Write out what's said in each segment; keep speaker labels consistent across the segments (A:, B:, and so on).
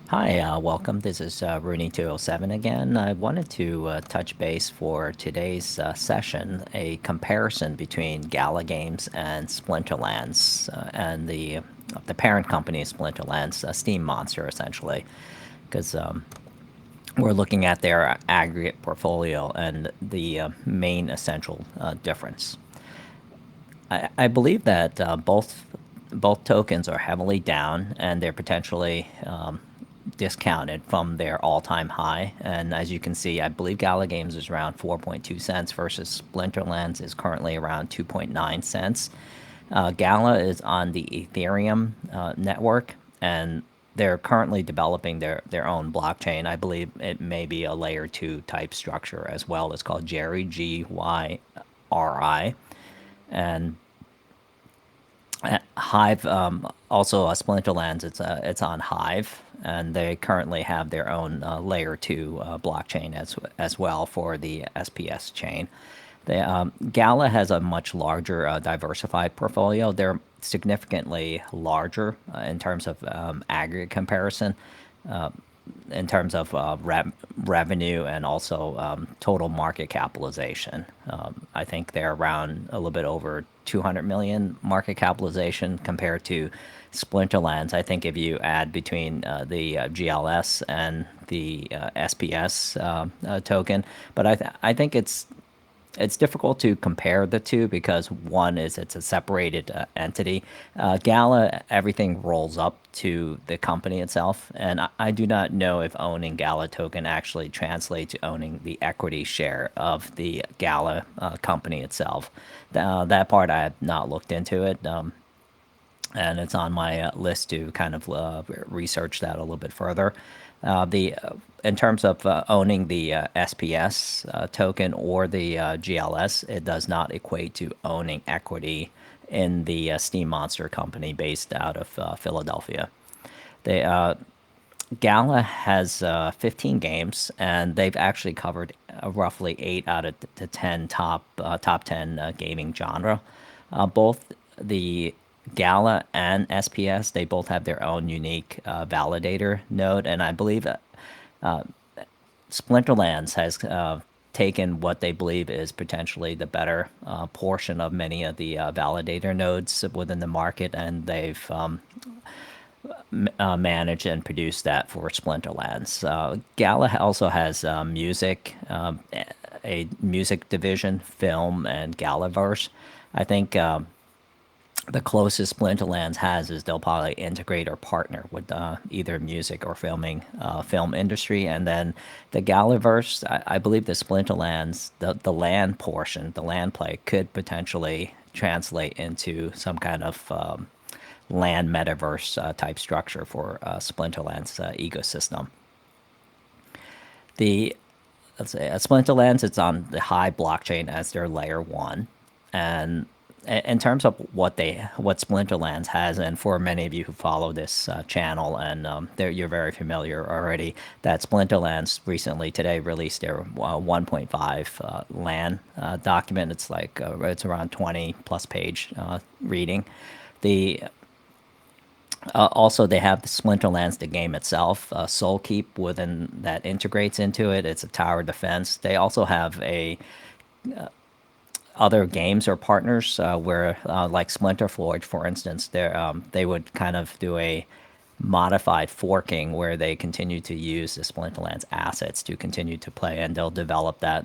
A: Hi, welcome. This is Rooney207 again. I wanted to touch base for today's session, a comparison between Gala Games and Splinterlands, and the parent company of Splinterlands, Steam Monster, essentially, because we're looking at their aggregate portfolio and the main essential difference. I believe that both tokens are heavily down, and they're potentially discounted from their all-time high. And as you can see, I believe Gala Games is around 4.2 cents versus Splinterlands is currently around 2.9 cents. Gala is on the Ethereum network, and they're currently developing their own blockchain. I believe it may be a layer 2 type structure as well. It's called Jerry, GYRI. And Hive, also Splinterlands, it's on Hive, and they currently have their own layer two blockchain as well for the SPS chain. Gala has a much larger diversified portfolio. They're significantly larger in terms of aggregate comparison, in terms of revenue and also total market capitalization. I think they're around a little bit over 200 million market capitalization compared to Splinterlands. I think if you add between the GLS and the SPS token, but I think it's difficult to compare the two because one is it's a separated entity. Gala, everything rolls up to the company itself, and I do not know if owning Gala token actually translates to owning the equity share of the Gala company itself. That part I have not looked into it. And it's on my list to kind of research that a little bit further. The In terms of owning the SPS token or the GLS, it does not equate to owning equity in the Steam Monster company based out of Philadelphia. They Gala has 15 games, and they've actually covered roughly 8 out of the 10 top 10 gaming genre. Both the Gala and SPS, they both have their own unique validator node, and I believe Splinterlands has taken what they believe is potentially the better portion of many of the validator nodes within the market, and they've manage and produce that for Splinterlands. Gala also has music, a music division, film, and Galaverse. I think the closest Splinterlands has is they'll probably integrate or partner with either music or film industry, and then the Galaverse. I believe the Splinterlands, the land portion, the land play could potentially translate into some kind of land metaverse type structure for Splinterlands ecosystem. The Let's say at Splinterlands, it's on the Hive blockchain as their layer one, and in terms of what Splinterlands has, and for many of you who follow this channel, and you're very familiar already, that Splinterlands recently today released their 1.5 LAN document. It's like it's around 20 plus page reading. The Also, they have the Splinterlands, the game itself, Soul Keep within that integrates into it. It's a tower defense. They also have a other games or partners where, like Splinter Forge, for instance, they would kind of do a modified forking where they continue to use the Splinterlands assets to continue to play, and they'll develop that.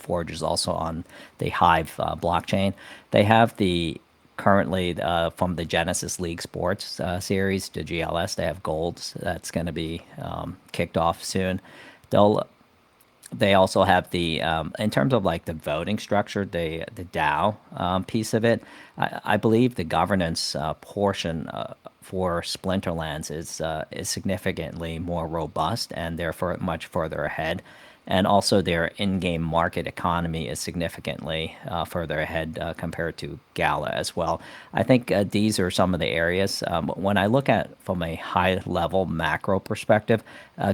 A: Forge is also on the Hive blockchain. They have the currently from the Genesis League Sports series to GLS, they have golds that's going to be kicked off soon. They'll they also have the in terms of like the voting structure, the DAO piece of it. I believe the governance portion for Splinterlands is significantly more robust, and therefore much further ahead. And also, their in-game market economy is significantly further ahead compared to Gala as well. I think these are some of the areas. When I look at from a high-level macro perspective,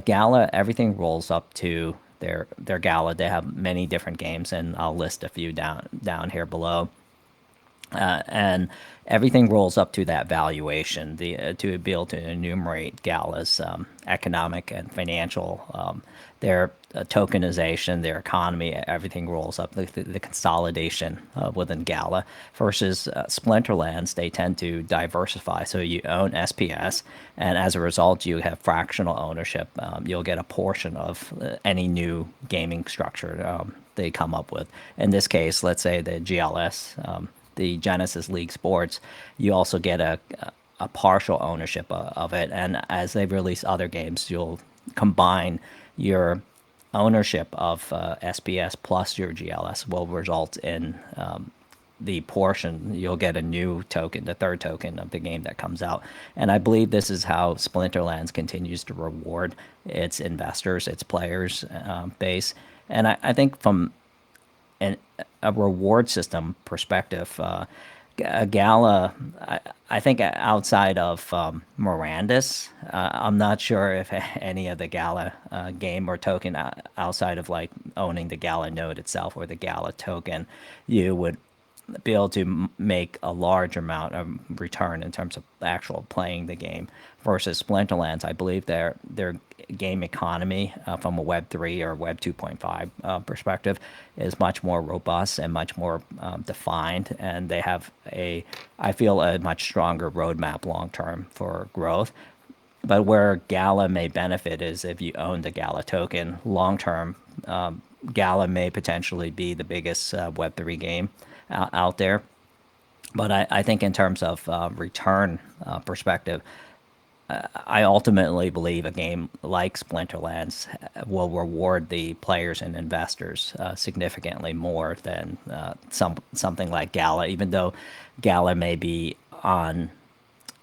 A: Gala, everything rolls up to their Gala. They have many different games, and I'll list a few down here below. And everything rolls up to that valuation. To be able to enumerate Gala's economic and financial, their tokenization, their economy, everything rolls up. The consolidation within Gala versus Splinterlands, they tend to diversify. So you own SPS, and as a result, you have fractional ownership. You'll get a portion of any new gaming structure they come up with. In this case, let's say the GLS. The Genesis League Sports, you also get a partial ownership of it. And as they release other games, you'll combine your ownership of SPS plus your GLS will result in the portion. You'll get a new token, the third token of the game that comes out. And I believe this is how Splinterlands continues to reward its investors, its players base. And I think from an, a reward system perspective, Gala, I think outside of Mirandus, I'm not sure if any of the Gala game or token outside of like owning the Gala node itself or the Gala token, you would be able to make a large amount of return in terms of actual playing the game versus Splinterlands. I believe their game economy from a Web 3 or Web 2.5 perspective is much more robust and much more defined, and they have I feel, a much stronger roadmap long term for growth. But where Gala may benefit is if you own the Gala token long term. Gala may potentially be the biggest Web3 game out there. But I think in terms of return perspective, I ultimately believe a game like Splinterlands will reward the players and investors significantly more than something like Gala, even though Gala may be on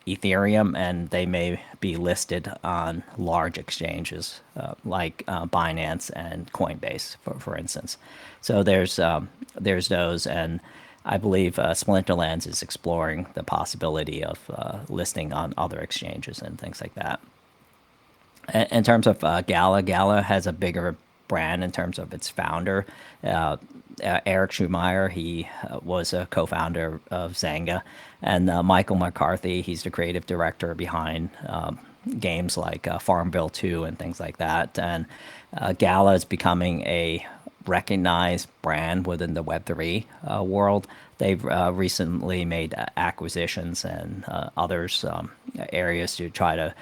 A: Ethereum and they may be listed on large exchanges like Binance and Coinbase, for instance. So there's those, and I believe Splinterlands is exploring the possibility of listing on other exchanges and things like that. In terms of Gala, Gala has a bigger brand in terms of its founder. Eric Schumacher, he was a co-founder of Zynga, and Michael McCarthy, he's the creative director behind games like Farmville 2 and things like that. And Gala is becoming a recognized brand within the Web3 world. They've recently made acquisitions and others areas to try to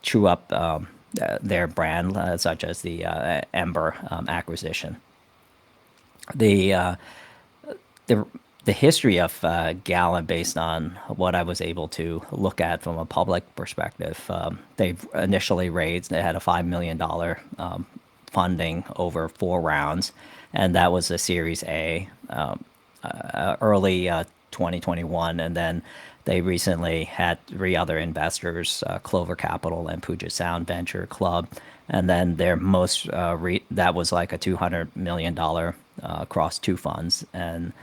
A: chew up their brand, such as the Ember acquisition. The uh, the the history of Gala, based on what I was able to look at from a public perspective, they initially raised. They had a $5 million funding over 4 rounds, and that was a Series A early 2021, and then they recently had three other investors, Clover Capital and Puget Sound Venture Club, and then their most that was like a $200 million across two funds, and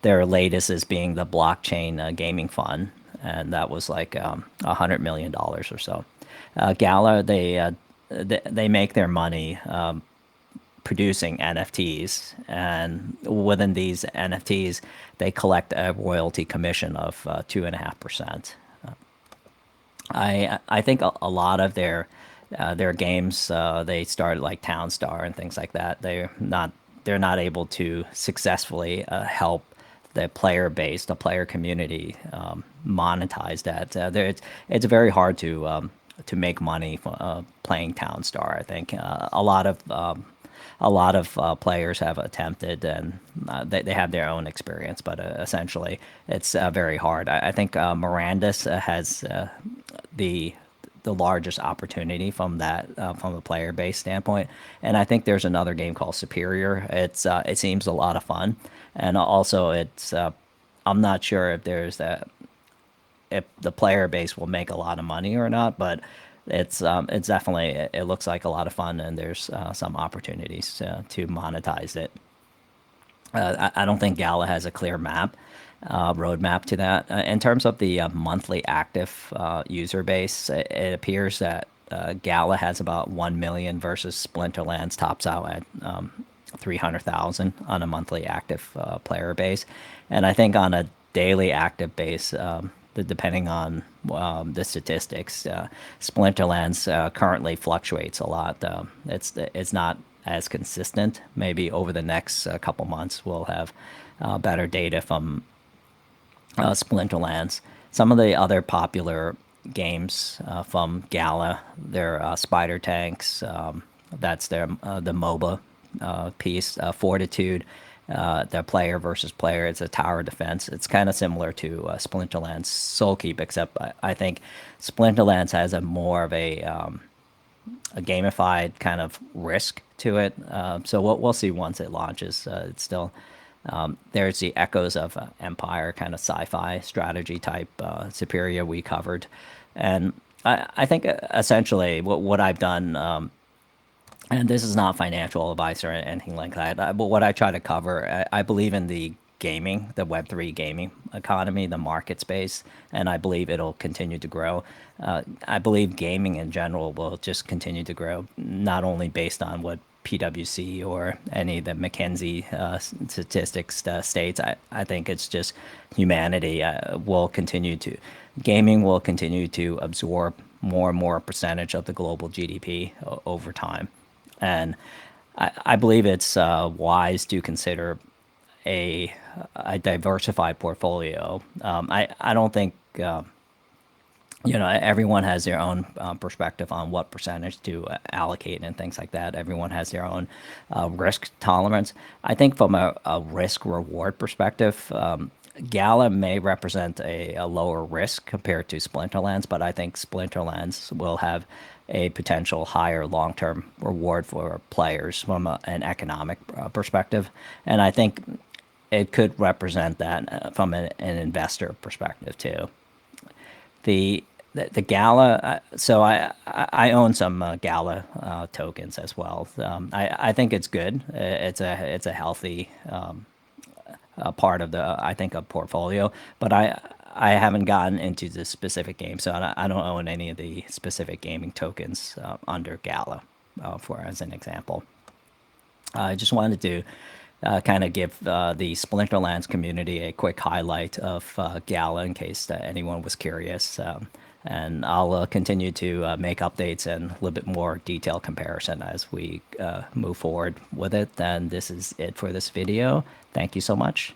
A: their latest is being the blockchain gaming fund, and that was like $100 million or so. Gala, they make their money producing NFTs, and within these NFTs, they collect a royalty commission of 2.5%. I think a lot of their games, they started like Town Star and things like that. They're not able to successfully help the player base, the player community, monetize that. It's very hard to make money playing Town Star. I think a lot of players have attempted, and they have their own experience, but essentially it's very hard. I think Mirandus has the largest opportunity from that from a player base standpoint, and I think there's another game called Superior. It seems a lot of fun, and also I'm not sure if the player base will make a lot of money or not, but it's definitely, it looks like a lot of fun, and there's some opportunities to monetize it. I don't think Gala has a clear roadmap to that. In terms of the monthly active user base, it appears that Gala has about 1 million versus Splinterlands tops out at 300,000 on a monthly active player base. And I think on a daily active base, depending on the statistics. Splinterlands currently fluctuates a lot. It's not as consistent. Maybe over the next couple months, we'll have better data from Splinterlands. Some of the other popular games from Gala, their Spider Tanks. That's their the MOBA piece. Fortitude, the player versus player. It's a tower defense. It's kind of similar to Splinterlands Soulkeep, except I think Splinterlands has a more of a gamified kind of risk to it. So we'll see once it launches. It's still there's the echoes of Empire, kind of sci-fi strategy type Superior we covered, and I think essentially what I've done, and this is not financial advice or anything like that, but what I try to cover, I believe in the gaming, the Web3 gaming economy, the market space, and I believe it'll continue to grow. I believe gaming in general will just continue to grow, not only based on what PwC or any of the McKinsey statistics states. I think it's just humanity will continue to, gaming will continue to absorb more and more percentage of the global GDP over time. And I believe it's wise to consider a diversified portfolio. I don't think everyone has their own perspective on what percentage to allocate and things like that. Everyone has their own risk tolerance. I think from a risk reward perspective, Gala may represent a lower risk compared to Splinterlands, but I think Splinterlands will have a potential higher long-term reward for players from an economic perspective. And I think it could represent that from an investor perspective too. The Gala, so I own some Gala tokens as well. I think it's good. It's a healthy part of the, I think, a portfolio. But I haven't gotten into the specific game, so I don't own any of the specific gaming tokens under Gala, for as an example. I just wanted to kind of give the Splinterlands community a quick highlight of Gala in case anyone was curious. And I'll continue to make updates and a little bit more detailed comparison as we move forward with it. And this is it for this video. Thank you so much.